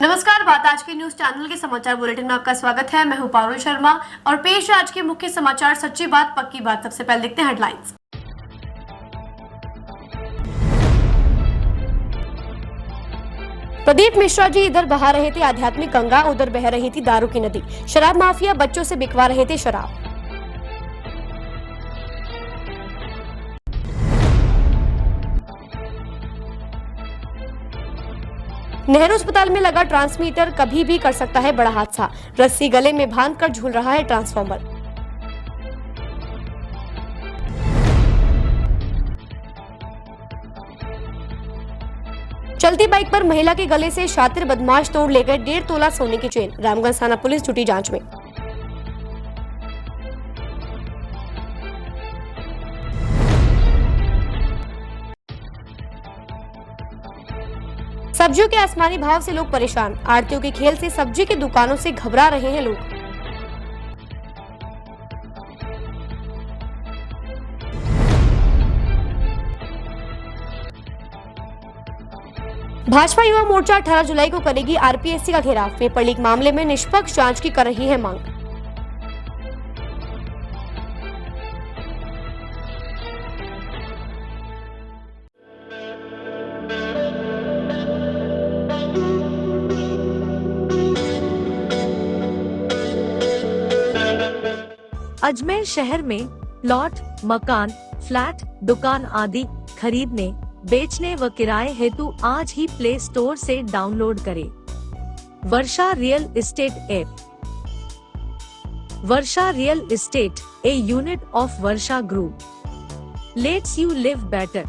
नमस्कार, बात आज के न्यूज चैनल के समाचार बुलेटिन में आपका स्वागत है। मैं हूं पारुल शर्मा और पेश है आज के मुख्य समाचार। सच्ची बात पक्की बात। सबसे पहले देखते हैं हेडलाइंस। प्रदीप मिश्रा जी इधर बहा रहे थे आध्यात्मिक गंगा, उधर बह रही थी दारू की नदी। शराब माफिया बच्चों से बिकवा रहे थे शराब। नेहरू अस्पताल में लगा ट्रांसमीटर, कभी भी कर सकता है बड़ा हादसा। रस्सी गले में बांधकर झूल रहा है ट्रांसफार्मर। चलती बाइक पर महिला के गले से शातिर बदमाश तोड़ ले गए 1.5 तोला सोने की चेन। रामगंज थाना पुलिस जुटी जांच में। सब्जियों के आसमानी भाव से लोग परेशान। आड़तियों के खेल से सब्जी की दुकानों से घबरा रहे हैं लोग। भाजपा युवा मोर्चा 18 जुलाई को करेगी आरपीएससी का घेराव। पेपर लीक मामले में निष्पक्ष जांच की कर रही है मांग। अजमेर शहर में प्लॉट, मकान, फ्लैट, दुकान आदि खरीदने, बेचने व किराए हेतु आज ही प्ले स्टोर से डाउनलोड करें Varsha real estate app. Varsha real estate, a unit of Varsha group, lets you live better.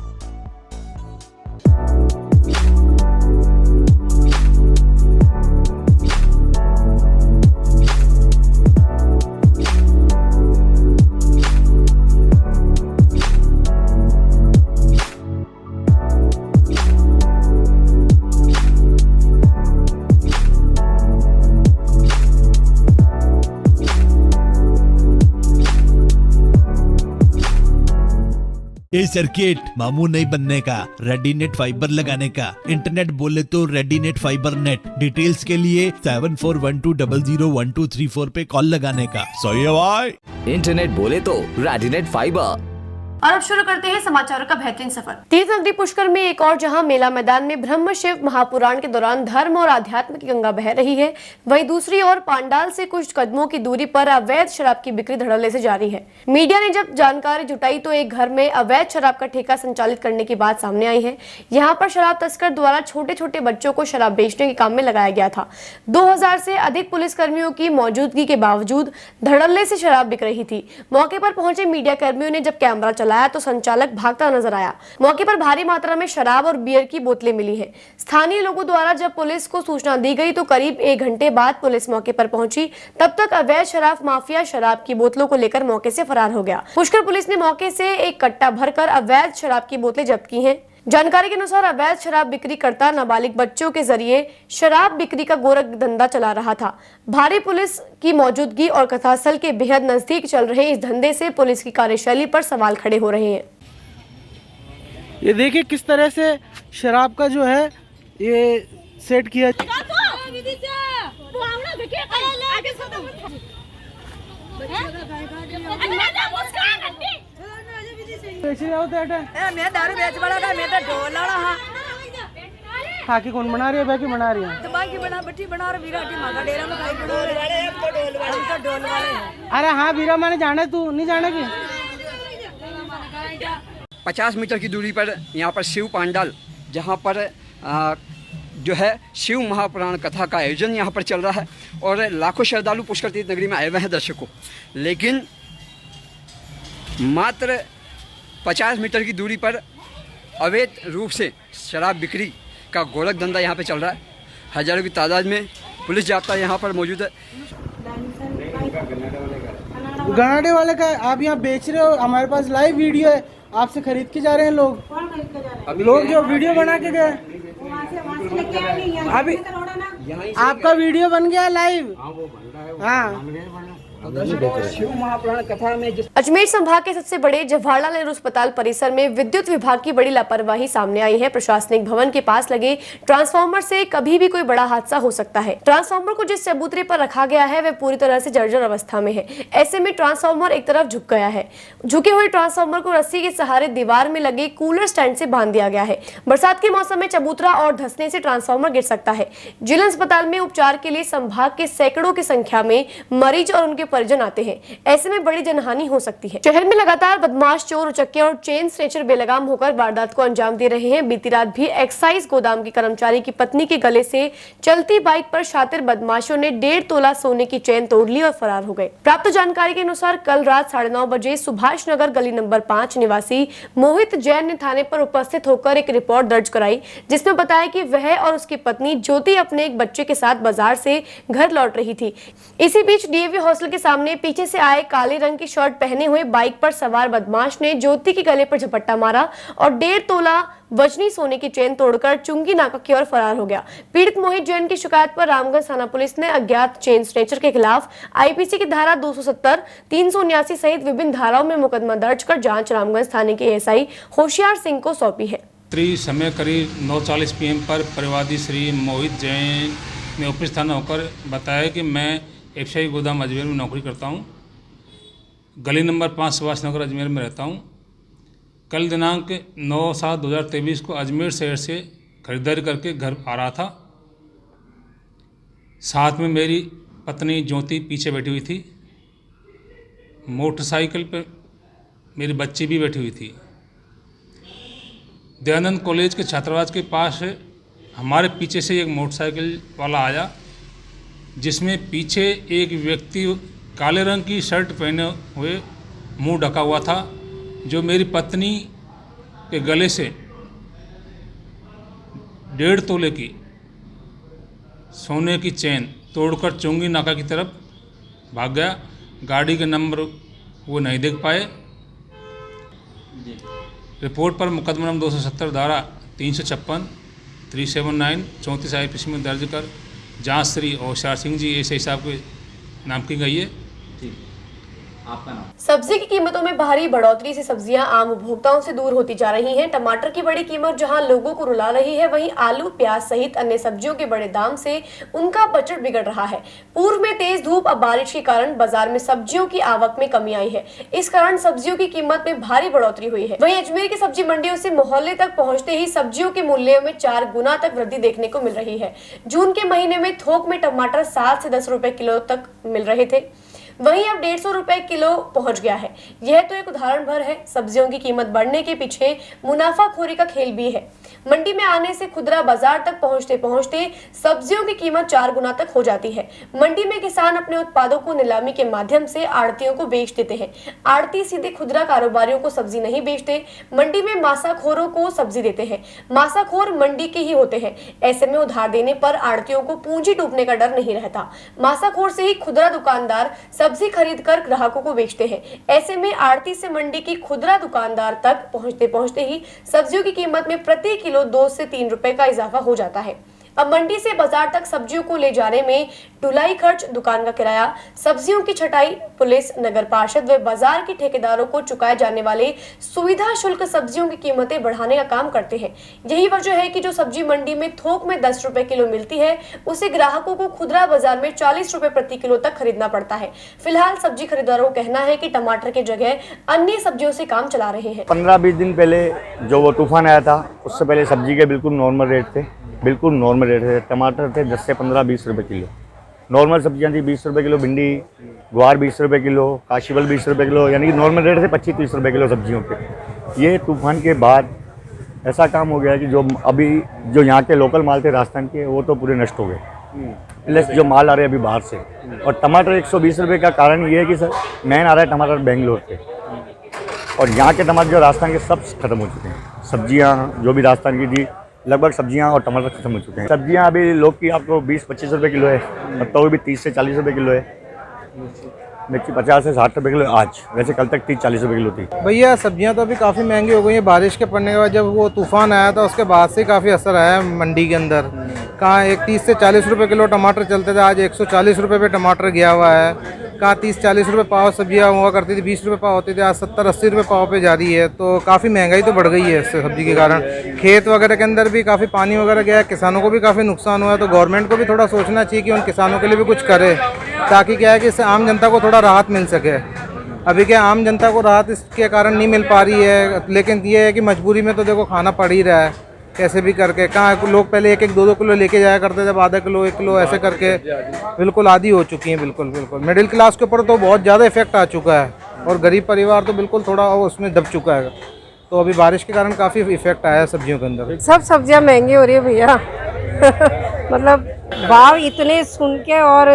ये सर्किट मामू नहीं बनने का, रेडीनेट फाइबर लगाने का। इंटरनेट बोले तो रेडीनेट फाइबर नेट। डिटेल्स के लिए 7412001234 पे कॉल लगाने का। सही है भाई। इंटरनेट बोले तो रेडीनेट फाइबर। और अब शुरू करते हैं समाचारों का बेहतरीन सफर। तीर्थ नगरी पुष्कर में एक और जहां मेला मैदान में ब्रह्म शिव महापुराण के दौरान धर्म और आध्यात्म की गंगा बह रही है, वहीं दूसरी ओर पांडाल से कुछ कदमों की दूरी पर अवैध शराब की बिक्री धड़ल्ले से जारी है। मीडिया ने जब जानकारी जुटाई तो एक घर में अवैध शराब का ठेका संचालित करने की बात सामने आई है। यहाँ पर शराब तस्कर द्वारा छोटे छोटे बच्चों को शराब बेचने के काम में लगाया गया था। 2000 से अधिक पुलिसकर्मियों की मौजूदगी के बावजूद धड़ल्ले से शराब बिक रही थी। मौके पर पहुंचे मीडिया कर्मियों ने जब कैमरा चलाया तो संचालक भागता नजर आया। मौके पर भारी मात्रा में शराब और बियर की बोतलें मिली है। स्थानीय लोगों द्वारा जब पुलिस को सूचना दी गई तो करीब 1 घंटे बाद पुलिस मौके पर पहुंची। तब तक अवैध शराब माफिया शराब की बोतलों को लेकर मौके से फरार हो गया। पुष्कर पुलिस ने मौके से एक कट्टा भरकर अवैध शराब की बोतलें जब्त की हैं। जानकारी के अनुसार अवैध शराब बिक्री करता नाबालिग बच्चों के जरिए शराब बिक्री का गोरख धंधा चला रहा था। भारी पुलिस की मौजूदगी और कथास्थल के बेहद नजदीक चल रहे इस धंधे से पुलिस की कार्यशैली पर सवाल खड़े हो रहे हैं। ये देखिए किस तरह से शराब का जो है ये सेट किया। मैं दारू बेच वाला था, मैं तो ढोल वाला हां। खाकी कौन बना रही है? बाकी बना रही है। तो बाकी बना बट्टी बना और विराटी मांगा डेरा में खाई बना रहे हैं। हम तो ढोल वाले हैं। अरे हाँ वीरा माने जाने, तू नहीं जाने की। 50 मीटर की दूरी पर यहाँ पर शिव पांडाल, जहाँ पर जो है शिव महापुराण कथा का आयोजन यहाँ पर चल रहा है और लाखों श्रद्धालु पुष्कर तीर्थ नगरी में आए हुए हैं दर्शकों। लेकिन मात्र 50 मीटर की दूरी पर अवैध रूप से शराब बिक्री का गोरख धंधा यहाँ पे चल रहा है। हजारों की तादाद में पुलिस जाब्ता यहाँ पर मौजूद है। गनाडे वाले का आप यहाँ बेच रहे हो, हमारे पास लाइव वीडियो है, आपसे खरीद के जा रहे हैं लोग। लोग जो वीडियो बना के गए अभी आपका वीडियो बन गया लाइव। हाँ शिव महापुराण कथा में जिस अजमेर संभाग के सबसे बड़े जवाहरलाल नेहरू अस्पताल परिसर में विद्युत विभाग की बड़ी लापरवाही सामने आई है। प्रशासनिक भवन के पास लगे ट्रांसफार्मर से कभी भी कोई बड़ा हादसा हो सकता है। ट्रांसफार्मर को जिस चबूतरे पर रखा गया है वह पूरी तरह से जर्जर अवस्था में है। ऐसे में ट्रांसफार्मर एक तरफ झुक गया है। झुके हुए ट्रांसफार्मर को रस्सी के सहारे दीवार में लगे कूलर स्टैंड से बांध दिया गया है। बरसात के मौसम में चबूतरा और धंसने से ट्रांसफार्मर गिर सकता है। जिला अस्पताल में उपचार के लिए संभाग के सैकड़ों की संख्या में मरीज और उनके परिजन आते हैं। ऐसे में बड़ी जनहानि हो सकती है। शहर में लगातार बदमाश, चोर, उचक्के और चेन स्नेचर बेलगाम होकर वारदात को अंजाम दे रहे हैं। बीती रात भी एक्साइज गोदाम के कर्मचारी की पत्नी के गले से चलती बाइक पर शातिर बदमाशों ने 1.5 तोला सोने की चेन तोड़ ली और फरार हो गए। प्राप्त जानकारी के अनुसार कल रात 9:30 बजे सुभाष नगर गली नंबर 5 निवासी मोहित जैन ने थाने पर उपस्थित होकर एक रिपोर्ट दर्ज कराई, जिसमें बताया कि वह और उसकी पत्नी ज्योति अपने एक बच्चे के साथ बाजार से घर लौट रही थी। इसी बीच डीएवी हॉस्टल के सामने पीछे से आए काले रंग की शर्ट पहने हुए बाइक पर सवार बदमाश ने ज्योति के गले पर झपट्टा मारा और 1.5 तोला वजनी सोने की चेन तोड़कर चुंगी नाका की ओर फरार हो गया। पीड़ित मोहित जैन की शिकायत पर रामगंज थाना पुलिस ने अज्ञात चेन स्नेचर के खिलाफ आईपीसी की धारा 270, 379 सहित विभिन्न धाराओं में मुकदमा दर्ज कर जांच रामगंज थाने के एसआई होशियार सिंह को सौंपी है। समय करीब 9:40 PM पर परिवादी श्री मोहित जैन ने उपस्थित थाना होकर बताया कि मैं एक्साइज गोदाम अजमेर में नौकरी करता हूं। गली नंबर 5 सुभाष नगर अजमेर में रहता हूं। कल दिनांक 9/7/2023 को अजमेर शहर से खरीदारी करके घर आ रहा था। साथ में मेरी पत्नी ज्योति पीछे बैठी हुई थी। मोटरसाइकिल पर मेरी बच्ची भी बैठी हुई थी। दयानंद कॉलेज के छात्रावास के पास हमारे पीछे से एक मोटरसाइकिल वाला आया, जिसमें पीछे एक व्यक्ति काले रंग की शर्ट पहने हुए मुंह ढका हुआ था, जो मेरी पत्नी के गले से 1.5 तोले की सोने की चेन तोड़कर चुंगी नाका की तरफ भाग गया। गाड़ी के नंबर वो नहीं देख पाए। रिपोर्ट पर मुकदमा नंबर 270 धारा 356, 379, 34 आईपीसी में दर्ज कर जांच श्री होशियार सिंह जी एसआई साहब के नाम की गई है। आपका नाम? सब्जी की कीमतों में भारी बढ़ोतरी से सब्जियां आम उपभोक्ताओं से दूर होती जा रही हैं। टमाटर की बड़ी कीमत जहां लोगों को रुला रही है, वहीं आलू, प्याज सहित अन्य सब्जियों के बड़े दाम से उनका बजट बिगड़ रहा है। पूर्व में तेज धूप, अब बारिश के कारण बाजार में सब्जियों की आवक में कमी आई है। इस कारण सब्जियों की कीमत में भारी बढ़ोतरी हुई है। वहीं अजमेर की सब्जी मंडियों से मोहल्ले तक पहुँचते ही सब्जियों के मूल्यों में 4 गुना तक वृद्धि देखने को मिल रही है। जून के महीने में थोक में टमाटर 7 से 10 रुपए किलो तक मिल रहे थे, वहीं अब 150 रुपए किलो पहुंच गया है। यह तो एक उदाहरण भर है। सब्जियों की कीमत बढ़ने के पीछे मुनाफाखोरी का खेल भी है। मंडी में आने से खुदरा बाजार तक पहुंचते पहुंचते सब्जियों की कीमत 4 गुना तक हो जाती है। मंडी में किसान अपने उत्पादों को नीलामी के माध्यम से आड़तियों को बेच देते हैं। आड़ती सीधे खुदरा कारोबारियों को सब्जी नहीं बेचते, मंडी में मासाखोरों को सब्जी देते हैं। मासाखोर मंडी के ही होते हैं। ऐसे में उधार देने पर आड़तियों को पूंजी डूबने का डर नहीं रहता। मासाखोर से ही खुदरा दुकानदार सब्जी खरीद कर ग्राहकों को बेचते हैं। ऐसे में आड़ती से मंडी की खुदरा दुकानदार तक पहुंचते पहुंचते ही सब्जियों की कीमत में प्रति किलो 2 से 3 रुपए का इजाफा हो जाता है। अब मंडी से बाजार तक सब्जियों को ले जाने में ढुलाई खर्च, दुकान का किराया, सब्जियों की छटाई, पुलिस, नगर पार्षद व बाजार के ठेकेदारों को चुकाए जाने वाले सुविधा शुल्क सब्जियों की कीमतें बढ़ाने का काम करते हैं। यही वजह है कि जो सब्जी मंडी में थोक में 10 रुपए किलो मिलती है, उसे ग्राहकों को खुदरा बाजार में 40 रुपए प्रति किलो तक खरीदना पड़ता है। फिलहाल सब्जी खरीदारों का कहना है कि टमाटर की जगह अन्य सब्जियों से काम चला रहे हैं। 15-20 दिन पहले जो वो तूफान आया था, उससे पहले सब्जी के बिल्कुल नॉर्मल रेट थे। बिल्कुल नॉर्मल रेट थे। टमाटर थे 10 से 15-20 रुपए किलो। नॉर्मल सब्जियां थी 20 रुपए किलो, भिंडी, ग्वार 20 रुपए किलो, काशीवल 20 रुपए किलो, यानी कि नॉर्मल रेट थे 25-30 रुपए किलो सब्जियों के। ये तूफान के बाद ऐसा काम हो गया कि जो अभी जो यहाँ के लोकल माल थे राजस्थान के, वो तो पूरे नष्ट हो गए। प्लस जो माल आ रहे हैं अभी बाहर से। और टमाटर 120 रुपये का कारण ये है कि सर मेन आ रहा है टमाटर बेंगलोर से, और यहाँ के टमाटर जो राजस्थान के सब खत्म हो चुके हैं। सब्जियाँ जो भी राजस्थान की थी, लगभग सब्जियां और टमाटर खत्म हो चुके हैं। सब्जियां अभी लोग की आपको 20-25 रुपये किलो है, पत्ता गोभी 30 से 40 रुपये किलो है, मिर्ची 50 से 60 रुपये किलो आज, वैसे कल तक 30-40 रुपये किलो थी। भैया सब्जियां तो अभी काफ़ी महंगी हो गई हैं। बारिश के पड़ने के बाद जब वो तूफान आया था, उसके बाद से काफ़ी असर आया है मंडी के अंदर। कहाँ एक 30 से 40 रुपये किलो टमाटर चलते थे, आज 140 रुपये पे टमाटर गया हुआ है। कहाँ 30-40 रुपये पाव सब्जियाँ हुआ करती थी, 20 रुपये पाव होती थी, आज 70-80 रुपये पाव पे जा रही है। तो काफ़ी महंगाई तो बढ़ गई है इससे सब्जी के कारण। खेत वगैरह के अंदर भी काफ़ी पानी वगैरह गया है, किसानों को भी काफ़ी नुकसान हुआ है। तो गवर्नमेंट को भी थोड़ा सोचना चाहिए कि उन किसानों के लिए भी कुछ करे, ताकि क्या है कि इससे आम जनता को थोड़ा राहत मिल सके। अभी क्या आम जनता को राहत इसके कारण नहीं मिल पा रही है, लेकिन ये है कि मजबूरी में तो देखो खाना पड़ ही रहा है कैसे भी करके। कहाँ लोग पहले 1-1, 2-2 किलो लेके जाया करते थे, जब आधा किलो 1 किलो ऐसे करके बिल्कुल आदी हो चुकी हैं। बिल्कुल मिडिल क्लास के ऊपर तो बहुत ज़्यादा इफेक्ट आ चुका है, और गरीब परिवार तो बिल्कुल थोड़ा उसमें दब चुका है। तो अभी बारिश के कारण काफ़ी इफेक्ट आया है सब्जियों के अंदर। सब सब्जियां महंगी हो रही है भैया मतलब भाव इतने सुन के, और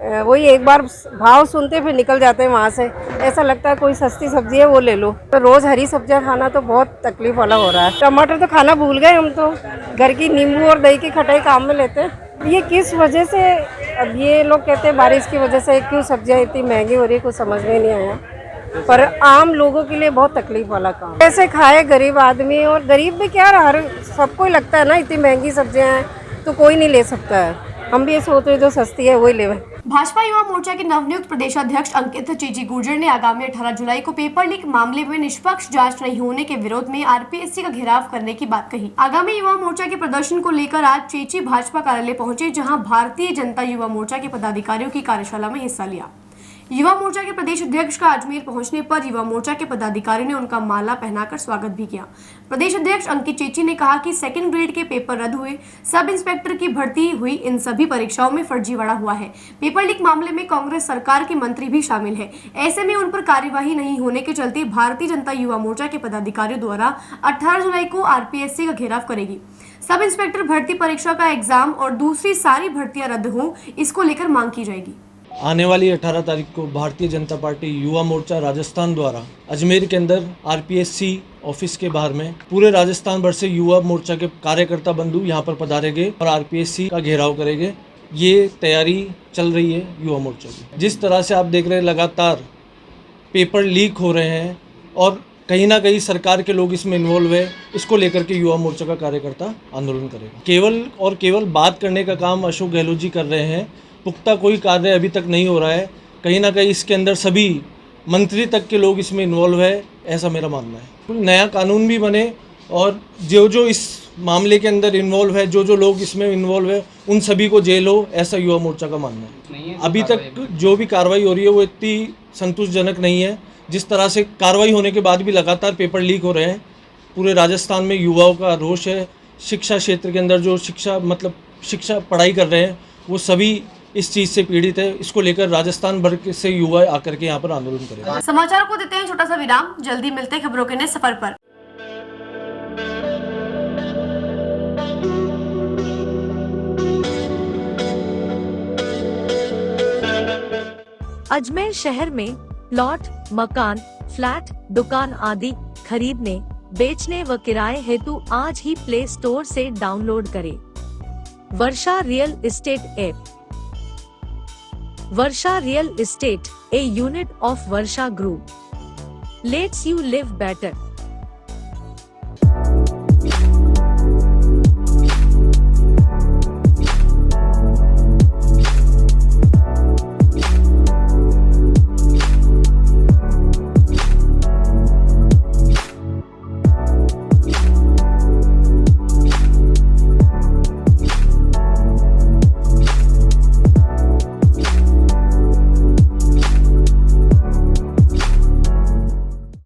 वही एक बार भाव सुनते फिर निकल जाते हैं वहाँ से। ऐसा लगता है कोई सस्ती सब्जी है वो ले लो। तो रोज़ हरी सब्जियां खाना तो बहुत तकलीफ वाला हो रहा है। टमाटर तो खाना भूल गए हम तो, घर की नींबू और दही की खटाई काम में लेते हैं। ये किस वजह से, अब ये लोग कहते हैं बारिश की वजह से क्यों सब्जियां इतनी महंगी हो रही है, कुछ समझ में नहीं आया। पर आम लोगों के लिए बहुत तकलीफ वाला काम। कैसे खाए गरीब आदमी, और गरीब भी क्या, हर सबको ही लगता है ना इतनी महंगी सब्जियां हैं तो कोई नहीं ले सकता है। हम भी ये सोच रहे जो सस्ती है वही लेवे। भाजपा युवा मोर्चा के नवनियुक्त प्रदेशाध्यक्ष अंकित चीची गुर्जर ने आगामी 18 जुलाई को पेपर लीक मामले में निष्पक्ष जांच नहीं होने के विरोध में आरपीएससी का घेराव करने की बात कही। आगामी युवा मोर्चा के प्रदर्शन को लेकर आज चीची भाजपा कार्यालय पहुंचे, जहां भारतीय जनता युवा मोर्चा के पदाधिकारियों की कार्यशाला में हिस्सा लिया। युवा मोर्चा के प्रदेश अध्यक्ष का अजमेर पहुंचने पर युवा मोर्चा के पदाधिकारियों ने उनका माला पहनाकर स्वागत भी किया। प्रदेश अध्यक्ष अंकित चेची ने कहा कि सेकंड ग्रेड के पेपर रद्द हुए, सब इंस्पेक्टर की भर्ती हुई, इन सभी परीक्षाओं में फर्जीवाड़ा हुआ है। पेपर लीक मामले में कांग्रेस सरकार के मंत्री भी शामिल है। ऐसे में उन पर कार्यवाही नहीं होने के चलते भारतीय जनता युवा मोर्चा के पदाधिकारियों द्वारा 18 जुलाई को आरपीएससी का घेराव करेगी। सब इंस्पेक्टर भर्ती परीक्षा का एग्जाम और दूसरी सारी भर्तियां रद्द हों, इसको लेकर मांग की जाएगी। आने वाली 18 तारीख को भारतीय जनता पार्टी युवा मोर्चा राजस्थान द्वारा अजमेर के अंदर आरपीएससी ऑफिस के बाहर में पूरे राजस्थान भर से युवा मोर्चा के कार्यकर्ता बंधु यहाँ पर पधारेंगे और आरपीएससी का घेराव करेंगे। ये तैयारी चल रही है युवा मोर्चा की। जिस तरह से आप देख रहे हैं लगातार पेपर लीक हो रहे हैं और कहीं ना कहीं सरकार के लोग इसमें इन्वॉल्व है, इसको लेकर के युवा मोर्चा का कार्यकर्ता आंदोलन करेगा। केवल और केवल बात करने का काम अशोक गहलोत जी कर रहे हैं, पुख्ता कोई कार्य अभी तक नहीं हो रहा है। कहीं ना कहीं इसके अंदर सभी मंत्री तक के लोग इसमें इन्वॉल्व है, ऐसा मेरा मानना है। नया कानून भी बने और जो जो इस मामले के अंदर इन्वॉल्व है, जो जो लोग इसमें इन्वॉल्व है, उन सभी को जेल हो, ऐसा युवा मोर्चा का मानना है। अभी तक जो भी कार्रवाई हो रही है वो इतनी संतोषजनक नहीं है। जिस तरह से कार्रवाई होने के बाद भी लगातार पेपर लीक हो रहे हैं, पूरे राजस्थान में युवाओं का रोष है। शिक्षा क्षेत्र के अंदर जो शिक्षा पढ़ाई कर रहे हैं वो सभी इस चीज से पीड़ित है। इसको लेकर राजस्थान भर से युवा आकर के यहाँ पर आंदोलन करेंगे। समाचार को देते हैं छोटा सा विराम, जल्दी मिलते हैं खबरों के नए सफर पर। अजमेर शहर में प्लॉट, मकान, फ्लैट, दुकान आदि खरीदने, बेचने व किराए हेतु आज ही प्ले स्टोर से डाउनलोड करें Varsha real estate app. Varsha real estate, a unit of Varsha Group, lets you live better.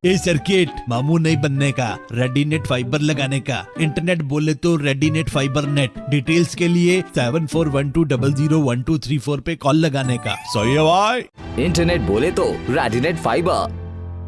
ए सर्किट मामू नहीं बनने का, रेडीनेट फाइबर लगाने का, इंटरनेट बोले तो रेडीनेट फाइबर नेट। डिटेल्स के लिए 7412001234 पे कॉल लगाने का। सही है भाई। इंटरनेट बोले तो रेडीनेट फाइबर।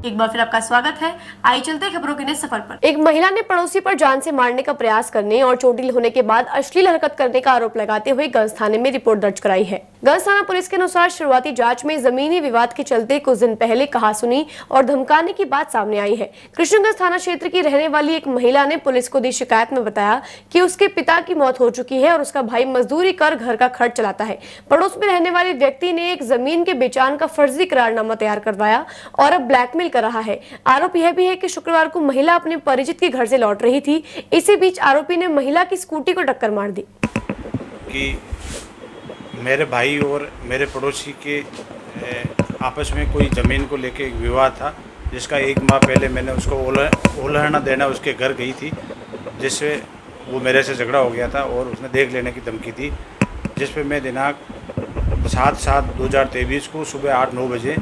एक बार फिर आपका स्वागत है। आइए चलते खबरों के नए सफर पर। एक महिला ने पड़ोसी पर जान से मारने का प्रयास करने और चोटिल होने के बाद अश्लील हरकत करने का आरोप लगाते हुए गंज थाने में रिपोर्ट दर्ज कराई है। गंज थाना पुलिस के अनुसार शुरुआती जांच में जमीनी विवाद के चलते कुछ दिन पहले कहासुनी और धमकाने की बात सामने आई है। कृष्णगंज थाना क्षेत्र की रहने वाली एक महिला ने पुलिस को दी शिकायत में बताया कि उसके पिता की मौत हो चुकी है और उसका भाई मजदूरी कर घर का खर्च चलाता है। पड़ोस में रहने वाले व्यक्ति ने एक जमीन के बेचान का फर्जी करारनामा तैयार करवाया और अब ब्लैकमेल कर रहा है। आरोप यह भी है कि शुक्रवार को महिला अपने परिचित के घर से लौट रही थी। इसी बीच आरोपी ने महिला की स्कूटी को टक्कर मार दी। कि मेरे भाई और मेरे पड़ोसी के आपस में कोई ज़मीन को लेके एक विवाद था, जिसका 1 माह पहले मैंने उसको ओलाना देना उसके घर गई थी, जिससे वो मेरे से झगड़ा हो गया था और उसने देख लेने की धमकी दी, जिस पे मैं दिनांक 7/7/2023 को सुबह 8-9 बजे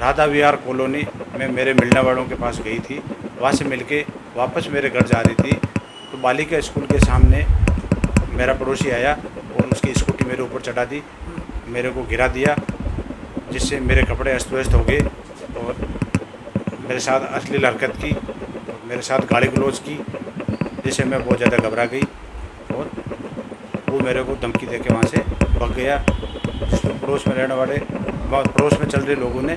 राधा विहार कॉलोनी में मेरे मिलने वालों के पास गई थी। वहाँ से मिलके वापस मेरे घर जा रही थी तो बालिका स्कूल के सामने मेरा पड़ोसी आया और उसकी स्कूटी मेरे ऊपर चढ़ा दी, मेरे को गिरा दिया, जिससे मेरे कपड़े अस्त व्यस्त हो गए और मेरे साथ अश्लील हरकत की, मेरे साथ गाली गलौज की, जिससे मैं बहुत ज़्यादा घबरा गई और वो मेरे को धमकी देके वहाँ से भाग गया। जिसमें पड़ोस में रहने वाले पड़ोस में चल रहे लोगों ने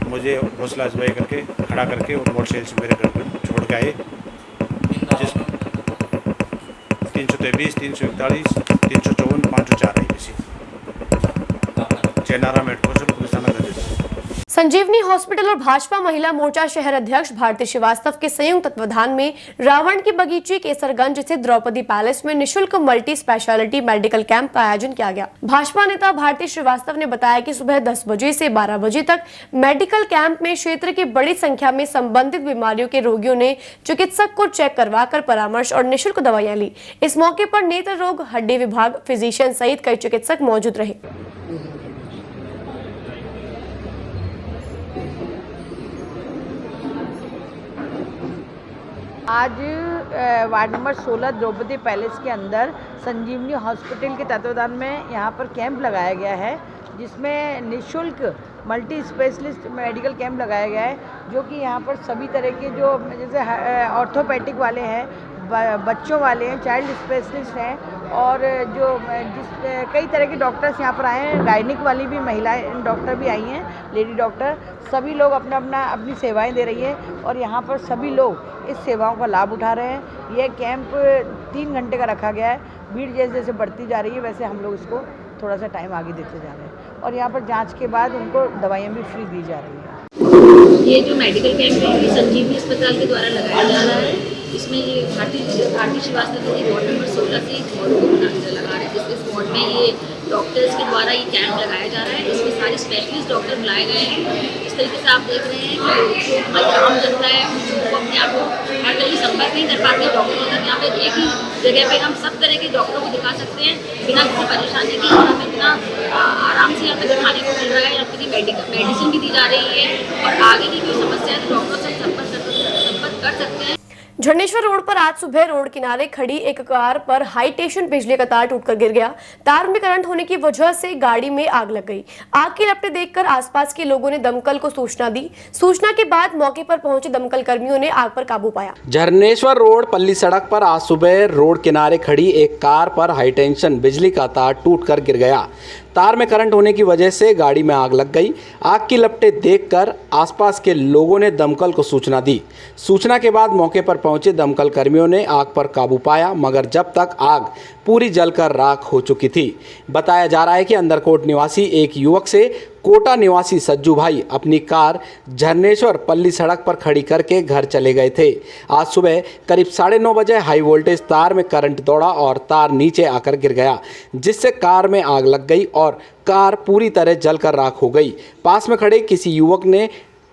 मुझे हौसला अफजाई करके खड़ा करके और मोटरसाइकिल से मेरे घर पर छोड़ के आए। जिस 323, 341, 354, 504 IPC चेनारा मेट्रो पुलिस थाना दर्ज। संजीवनी हॉस्पिटल और भाजपा महिला मोर्चा शहर अध्यक्ष भारती श्रीवास्तव के संयुक्त तत्वाधान में रावण की बगीचे केसरगंज स्थित द्रौपदी पैलेस में निशुल्क मल्टी स्पेशलिटी मेडिकल कैंप का आयोजन किया गया। भाजपा नेता भारती श्रीवास्तव ने बताया कि सुबह 10 बजे से 12 बजे तक मेडिकल कैंप में क्षेत्र की बड़ी संख्या में संबंधित बीमारियों के रोगियों ने चिकित्सक को चेक करवाकर परामर्श और निःशुल्क दवाइयां ली। इस मौके पर नेत्र रोग, हड्डी विभाग, फिजिशियन सहित कई चिकित्सक मौजूद रहे। आज वार्ड नंबर 16 द्रौपदी पैलेस के अंदर संजीवनी हॉस्पिटल के तत्वाधान में यहाँ पर कैंप लगाया गया है, जिसमें निःशुल्क मल्टी स्पेशलिस्ट मेडिकल कैंप लगाया गया है, जो कि यहाँ पर सभी तरह के जो जैसे ऑर्थोपेडिक वाले हैं, बच्चों वाले हैं, चाइल्ड स्पेशलिस्ट हैं और जो कई तरह के डॉक्टर्स यहाँ पर आए हैं, गायनिक वाली भी महिलाएं डॉक्टर भी आई हैं, लेडी डॉक्टर, सभी लोग अपनी सेवाएं दे रही हैं और यहाँ पर सभी लोग इस सेवाओं का लाभ उठा रहे हैं। यह कैंप 3 घंटे का रखा गया है। भीड़ जैसे जैसे बढ़ती जा रही है वैसे हम लोग इसको थोड़ा सा टाइम आगे देते जा रहे हैं और यहाँ पर जाँच के बाद उनको दवाइयाँ भी फ्री दी जा रही हैं। ये जो मेडिकल कैंप है ये संजीवनी अस्पताल के द्वारा लगाया जा रहा है। इसमें ये भारती श्रीवास्तव जी वार्ड नंबर 16 से वार्ड को लगा रहे हैं। इस वार्ड में ये डॉक्टर्स के द्वारा ये कैंप लगाया जा रहा है। इसमें सारे स्पेशलिस्ट डॉक्टर बुलाए गए हैं। इस तरीके से आप देख रहे हैं कि जो हमारी आम जनता है वो अपने आप को हर कहीं संपर्क नहीं कर पाते डॉक्टरों तक। यहाँ पे एक ही जगह पे हम सब तरह के डॉक्टरों को दिखा सकते हैं बिना किसी परेशानी के, और हमें इतना आराम से यहाँ पे दिखाने को मिल रहा है। यहाँ पे मेडिसिन भी दी जा रही है और आगे की कोई समस्या है तो डॉक्टरों से संपर्क कर सकते हैं। झंडेश्वर रोड पर आज सुबह रोड किनारे खड़ी एक कार पर हाई टेंशन बिजली का तार टूटकर गिर गया। तार में करंट होने की वजह से गाड़ी में आग लग गई। आग की लपटें देखकर आसपास के लोगों ने दमकल को सूचना दी। सूचना के बाद मौके पर पहुंचे दमकल कर्मियों ने आग पर काबू पाया। झंडेश्वर रोड पल्ली सड़क पर आज सुबह रोड किनारे खड़ी एक कार पर हाई टेंशन बिजली का तार टूटकर गिर गया। तार में करंट होने की वजह से गाड़ी में आग लग गई। आग की लपटें देखकर आसपास के लोगों ने दमकल को सूचना दी। सूचना के बाद मौके पर पहुंचे दमकल कर्मियों ने आग पर काबू पाया, मगर जब तक आग पूरी जलकर राख हो चुकी थी। बताया जा रहा है कि अंदरकोट निवासी एक युवक से कोटा निवासी सज्जू भाई अपनी कार झरनेश्वर पल्ली सड़क पर खड़ी करके घर चले गए थे। आज सुबह करीब 9:30 बजे हाई वोल्टेज तार में करंट दौड़ा और तार नीचे आकर गिर गया, जिससे कार में आग लग गई और कार पूरी तरह जलकर राख हो गई। पास में खड़े किसी युवक ने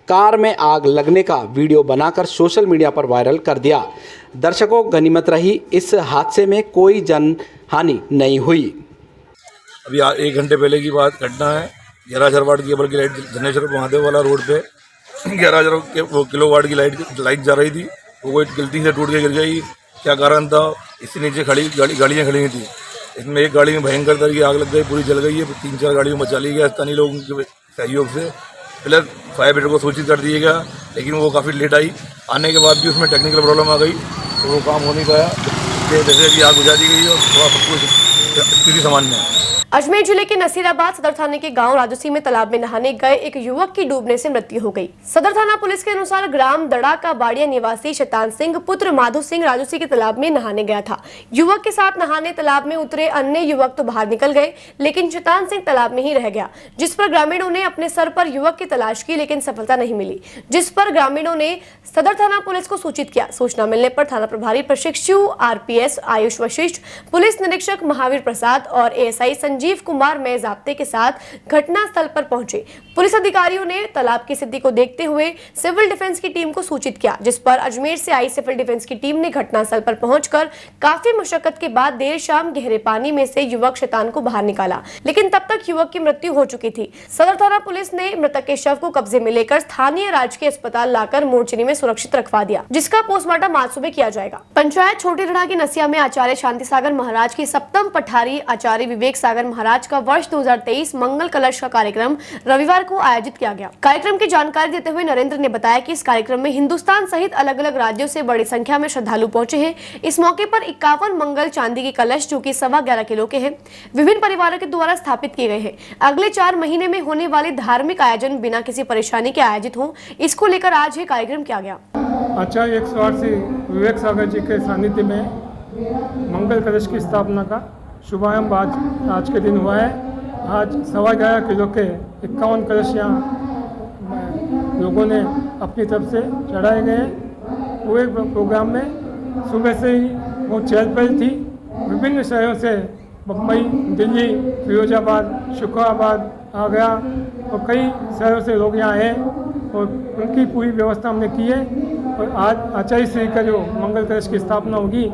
कार में आग लगने का वीडियो बनाकर सोशल मीडिया पर वायरल कर दिया। दर्शकों, गनीमत रही इस हादसे में कोई जनहानि नहीं हुई। अभी 1 घंटे पहले की बात घटना है। 11,000 वाट की केबल की लाइट झंडेश्वर महादेव वाला रोड पे 11,000 किलोवाट की लाइट जा रही थी, वो कोई गलती से टूट के गिर गई। क्या कारण था? इससे नीचे गाड़ियाँ खड़ी हुई थी। इसमें एक गाड़ी में भयंकर तरह की आग लग गई, पूरी जल गई है। 3-4 गाड़ियों में बचा ली गया स्थानीय लोगों के सहयोग से। प्लस फायर ब्रिगेड को सूचित कर दिया गया, लेकिन वो काफ़ी लेट आई। आने के बाद भी उसमें टेक्निकल प्रॉब्लम आ गई तो वो काम हो नहीं पाया। जैसे कि आग बुझा दी गई और थोड़ा सब कुछ स्थिति सामान्य है। अजमेर जिले के नसीराबाद सदर थाने के गांव राजसी में तालाब में नहाने गए एक युवक की डूबने से मृत्यु हो गई। सदर थाना पुलिस के अनुसार ग्राम दड़ा का बाड़िया निवासी शैतान सिंह पुत्र माधु सिंह राजसी के तालाब में नहाने गया था। युवक के साथ नहाने तालाब में उतरे अन्य युवक तो बाहर निकल गए, लेकिन शैतान सिंह तालाब में ही रह गया, जिस पर ग्रामीणों ने अपने सर पर युवक की तलाश की, लेकिन सफलता नहीं मिली, जिस पर ग्रामीणों ने सदर थाना पुलिस को सूचित किया। सूचना मिलने पर थाना प्रभारी प्रशिक्षु RPS आयुष वशिष्ठ, पुलिस निरीक्षक महावीर प्रसाद और ASI संजीव संजीव कुमार में ज़ाब्ते के साथ घटनास्थल पर पहुंचे। पुलिस अधिकारियों ने तालाब की स्थिति को देखते हुए सिविल डिफेंस की टीम को सूचित किया, जिस पर अजमेर से आई सिविल डिफेंस की टीम ने घटनास्थल पर पहुंचकर काफी मशक्कत के बाद देर शाम गहरे पानी में से युवक शैतान को बाहर निकाला, लेकिन तब तक युवक की मृत्यु हो चुकी थी। सदर थाना पुलिस ने मृतक के शव को कब्जे में लेकर स्थानीय राजकीय अस्पताल लाकर मोर्चरी में सुरक्षित रखवा दिया, जिसका पोस्टमार्टम आज सुबह किया जाएगा। पंचायत छोटी रड़ा की नसिया में आचार्य शांति सागर महाराज की सप्तम पठारी आचार्य विवेक सागर महाराज का वर्ष 2023 मंगल कलश का कार्यक्रम रविवार को आयोजित किया गया। कार्यक्रम की जानकारी देते हुए नरेंद्र ने बताया कि इस कार्यक्रम में हिंदुस्तान सहित अलग अलग राज्यों से बड़ी संख्या में श्रद्धालु पहुंचे हैं। इस मौके पर 51 मंगल चांदी के कलश जो कि 11.25 किलो के हैं, विभिन्न परिवारों के द्वारा स्थापित किए गए हैं। अगले 4 महीने में होने वाले धार्मिक आयोजन बिना किसी परेशानी के आयोजित हों, इसको लेकर आज ये कार्यक्रम किया गया। आचार्य 108 विवेक सागर जी के सानिध्य में मंगल कलश की स्थापना का शुभारंभ आज के दिन हुआ है। आज 11.25 किलो के 51 कलश यहाँ लोगों ने अपनी तरफ से चढ़ाए गए हैं। पूरे प्रोग्राम में सुबह से ही बहुत चहल पहल थी। विभिन्न शहरों से मुंबई, दिल्ली, फिरोजाबाद, शुक्राबाद, आगरा और कई शहरों से लोग यहाँ आए और उनकी पूरी व्यवस्था हमने की है। और आज आचार्य श्री का जो मंगल कलश की स्थापना होगी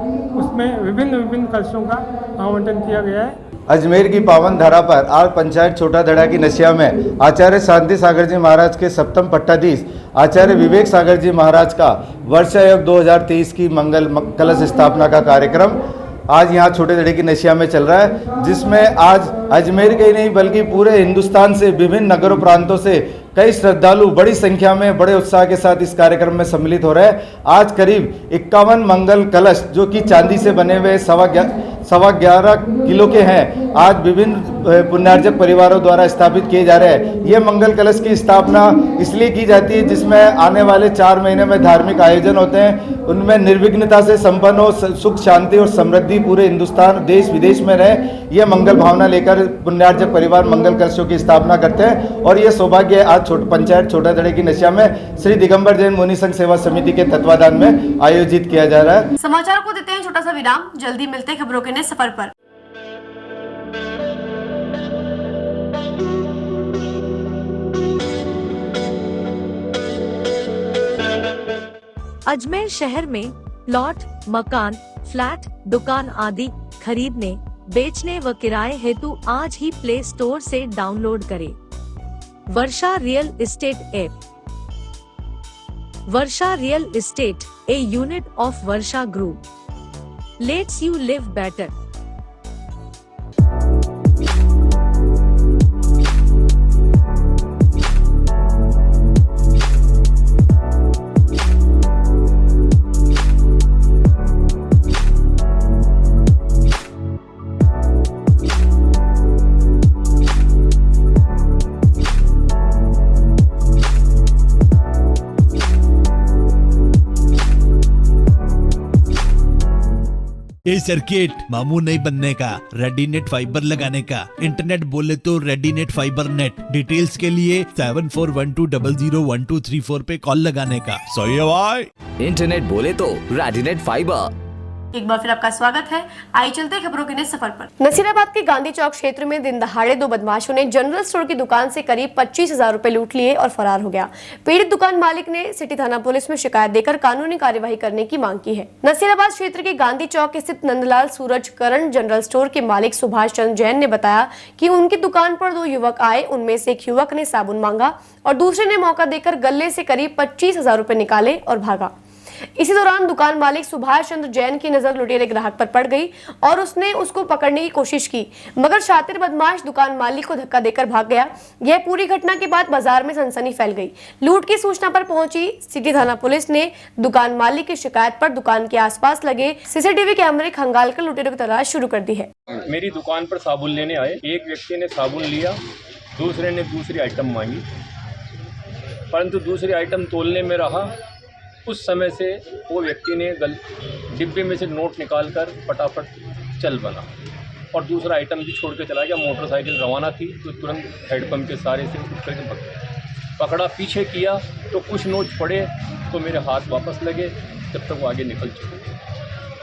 उसमें विभिन्न कलशों का आवंटन किया गया है। अजमेर की पावन धरा पर आज पंचायत छोटा धड़ा की नसिया में आचार्य शांति सागर जी महाराज के सप्तम पट्टाधीश आचार्य विवेक सागर जी महाराज का वर्षायोग 2023 की मंगल कलश स्थापना का कार्यक्रम आज यहाँ छोटे धड़े की नसिया में चल रहा है, जिसमें आज अजमेर के ही नहीं बल्कि पूरे हिंदुस्तान से विभिन्न नगरों प्रांतों से कई श्रद्धालु बड़ी संख्या में बड़े उत्साह के साथ इस कार्यक्रम में सम्मिलित हो रहे हैं। आज करीब 51 मंगल कलश जो कि चांदी से बने हुए 11.25 किलो के हैं, आज विभिन्न पुण्यार्जक परिवारों द्वारा स्थापित किए जा रहे हैं। ये मंगल कलश की स्थापना इसलिए की जाती है जिसमें आने वाले 4 महीने में धार्मिक आयोजन होते हैं, उनमें निर्विघ्नता से संपन्न हो, सुख शांति और समृद्धि पूरे हिंदुस्तान देश विदेश में रहे, ये मंगल भावना लेकर पुण्यार्जक परिवार मंगल कलशों की स्थापना करते हैं। और ये सौभाग्य आज पंचायत छोटा धड़े की नसिया में श्री दिगंबर जैन मुनि संघ सेवा समिति के तत्वाधान में आयोजित किया जा रहा है। समाचार को देते हैं छोटा सा विराम, जल्दी मिलते हैं खबरों के नए सफर पर। अजमेर शहर में प्लॉट, मकान, फ्लैट, दुकान आदि खरीदने, बेचने व किराए हेतु आज ही प्ले स्टोर से डाउनलोड करें Varsha real estate app. Varsha real estate, a unit of Varsha Group, lets you live better. ए सर्किट मामू नहीं बनने का, रेडीनेट फाइबर लगाने का। इंटरनेट बोले तो रेडीनेट फाइबर नेट। डिटेल्स के लिए 7412001234 पे कॉल लगाने का। सही है भाई। इंटरनेट बोले तो रेडीनेट फाइबर। एक बार फिर आपका स्वागत है। आइए चलते हैं खबरों के नए सफर पर। नसीराबाद के गांधी चौक क्षेत्र में दिन दहाड़े 2 बदमाशों ने जनरल स्टोर की दुकान से करीब 25,000 रुपए लूट लिए और फरार हो गया। पीड़ित दुकान मालिक ने सिटी थाना पुलिस में शिकायत देकर कानूनी कार्यवाही करने की मांग की है। नसीराबाद क्षेत्र के गांधी चौक स्थित नंदलाल सूरज करण जनरल स्टोर के मालिक सुभाष चंद्र जैन ने बताया कि उनकी दुकान पर 2 युवक आए। उनमें से एक युवक ने साबुन मांगा और दूसरे ने मौका देकर गले से करीब 25,000 रुपए निकाले और भागा। इसी दौरान दुकान मालिक सुभाष चंद्र जैन की नजर लुटेरे ग्राहक पर पड़ गई और उसने उसको पकड़ने की कोशिश की, मगर शातिर बदमाश दुकान मालिक को धक्का देकर भाग गया। यह पूरी घटना के बाद बाजार में सनसनी फैल गई। लूट की सूचना पर पहुंची सिटी थाना पुलिस ने दुकान मालिक की शिकायत पर दुकान के आसपास लगे सीसीटीवी कैमरे खंगाल कर लुटेरों की तलाश शुरू कर दी है। मेरी दुकान पर साबुन लेने आए, एक व्यक्ति ने साबुन लिया, दूसरे ने दूसरी आइटम मांगी, परंतु दूसरी आइटम तोलने में रहा। उस समय से वो व्यक्ति ने डिब्बे में से नोट निकालकर फटाफट चल बना और दूसरा आइटम भी छोड़ के चला गया। मोटरसाइकिल रवाना थी तो तुरंत हेडपम्प के सारे से उठ करके पकड़ा। पीछे किया तो कुछ नोट पड़े तो मेरे हाथ वापस लगे, जब तक वो आगे निकल चुके।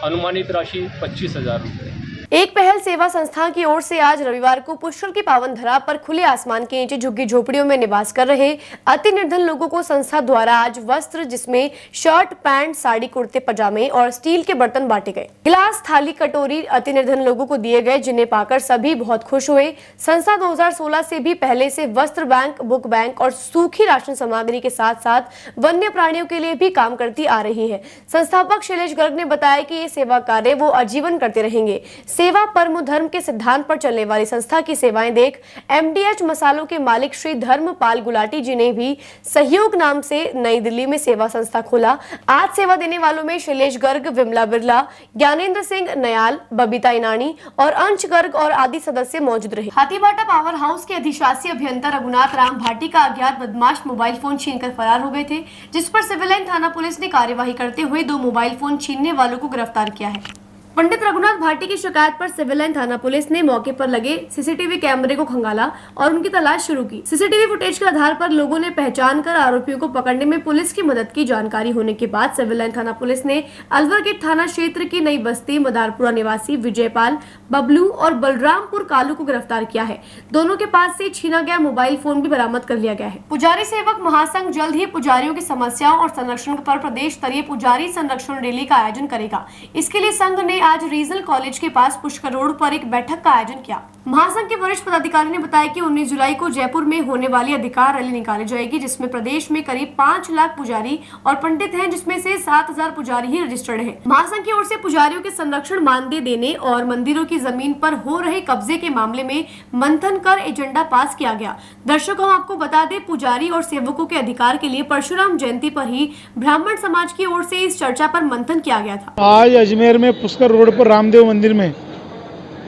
अनुमानित राशि 25,000 रुपये। एक पहल दीनदयाल सेवा संस्थान की ओर से आज रविवार को पुष्कर की पावन धरा पर खुले आसमान के नीचे झुग्गी झोपड़ियों में निवास कर रहे अति निर्धन लोगों को संस्था द्वारा आज वस्त्र जिसमें शर्ट, पैंट, साड़ी, कुर्ते, पजामे और स्टील के बर्तन बांटे गए। गिलास, थाली, कटोरी अति निर्धन लोगों को दिए गए, जिन्हें पाकर सभी बहुत खुश हुए। संस्था 2016 से भी पहले से वस्त्र बैंक, बुक बैंक और सूखी राशन सामग्री के साथ साथ वन्य प्राणियों के लिए भी काम करती आ रही है। संस्थापक शैलेश गर्ग ने बताया कि ये सेवा कार्य वो आजीवन करते रहेंगे। सेवा परमो धर्म के सिद्धांत पर चलने वाली संस्था की सेवाएं देख MDH मसालों के मालिक श्री धर्मपाल गुलाटी जी ने भी सहयोग नाम से नई दिल्ली में सेवा संस्था खोला। आज सेवा देने वालों में शैलेश गर्ग, विमला बिरला, ज्ञानेंद्र सिंह नयाल, बबीता इनानी और अंश गर्ग और आदि सदस्य मौजूद रहे। हाथीभाटा पावर हाउस के अधिशासी अभियंता रघुनाथ राम भाटी का अज्ञात बदमाश मोबाइल फोन छीनकर फरार हो गए थे, जिस पर सिविल लाइन थाना पुलिस ने कार्यवाही करते हुए 2 मोबाइल फोन छीनने वालों को गिरफ्तार किया है। पंडित रघुनाथ भाटी की शिकायत पर सिविल लाइन थाना पुलिस ने मौके पर लगे सीसीटीवी कैमरे को खंगाला और उनकी तलाश शुरू की। सीसीटीवी फुटेज के आधार पर लोगों ने पहचान कर आरोपियों को पकड़ने में पुलिस की मदद की। जानकारी होने के बाद सिविल लाइन थाना पुलिस ने अलवर गेट थाना क्षेत्र की नई बस्ती मदारपुरा निवासी विजयपाल, बबलू और बलरामपुर कालू को गिरफ्तार किया है। दोनों के पास से छीना गया मोबाइल फोन भी बरामद कर लिया गया है। पुजारी सेवक महासंघ जल्द ही पुजारियों की समस्याओं और संरक्षण पर प्रदेश स्तरीय पुजारी संरक्षण रैली का आयोजन करेगा। इसके लिए संघ ने आज रीजनल कॉलेज के पास पुष्कर रोड पर एक बैठक का आयोजन किया। महासंघ के वरिष्ठ पदाधिकारी ने बताया कि 19 जुलाई को जयपुर में होने वाली अधिकार रैली निकाली जाएगी, जिसमें प्रदेश में करीब 5 लाख पुजारी और पंडित हैं, जिसमें से 7,000 पुजारी ही रजिस्टर्ड हैं। महासंघ की ओर से पुजारियों के संरक्षण मानदेय देने और मंदिरों की जमीन पर हो रहे कब्जे के मामले में मंथन कर एजेंडा पास किया गया। दर्शकों, हम आपको बता दें, पुजारी और सेवकों के अधिकार के लिए परशुराम जयंती पर ही ब्राह्मण समाज की ओर से इस चर्चा पर मंथन किया गया था। आज अजमेर में पुष्कर रोड पर रामदेव मंदिर में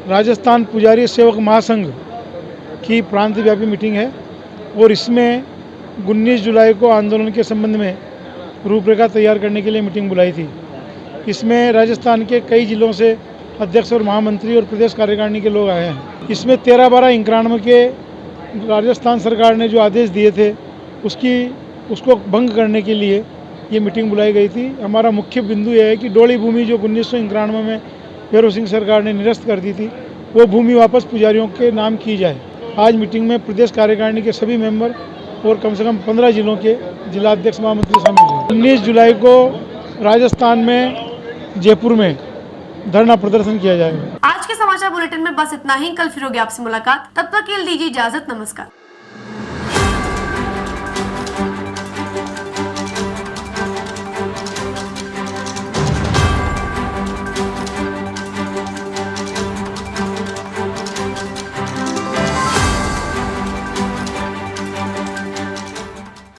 राजस्थान पुजारी सेवक महासंघ की प्रांत व्यापी मीटिंग है और इसमें 19 जुलाई को आंदोलन के संबंध में रूपरेखा तैयार करने के लिए मीटिंग बुलाई थी। इसमें राजस्थान के कई जिलों से अध्यक्ष और महामंत्री और प्रदेश कार्यकारिणी के लोग आए हैं। इसमें 13/12/91 के राजस्थान सरकार ने जो आदेश दिए थे उसको भंग करने के लिए ये मीटिंग बुलाई गई थी। हमारा मुख्य बिंदु यह है कि डोली भूमि जो 1991 में भैरव सिंह सरकार ने निरस्त कर दी थी, वो भूमि वापस पुजारियों के नाम की जाए। आज मीटिंग में प्रदेश कार्यकारिणी के सभी मेंबर और कम से कम 15 जिलों के जिलाध्यक्ष महामंत्री शामिल हैं। 19 जुलाई को राजस्थान में जयपुर में धरना प्रदर्शन किया जाएगा। आज के समाचार बुलेटिन में बस इतना ही। कल फिर होगी आपसे मुलाकात, तब तक के लिए दीजिए इजाजत। नमस्कार।